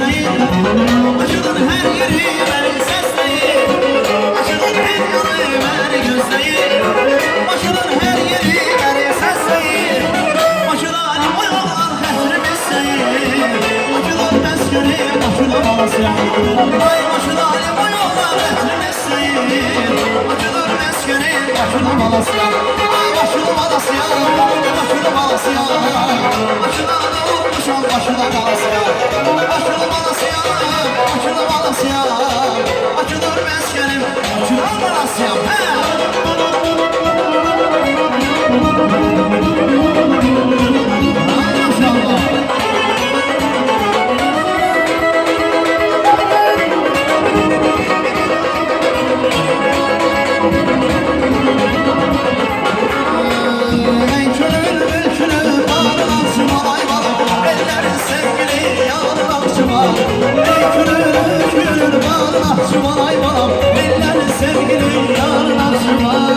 değil. Acının her yeri beni sesleyin. Acının bir yanı beni gözleyin. Acının her yeri beni sesleyin. Acılar o yollar hətrim isteyin. Acılar meskeni başına balasın. Ay acılar o yollar hətrim isteyin. Acılar meskeni başına balasın. Ay başına balasın. Başına balasın. Başına da unutmuşam başına balasın. Başına balasın. Başına balasın. Acılar meskenim başına balasın. Şuvalay balam ellerin sevgili yarına şuvalay.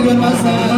Görmezler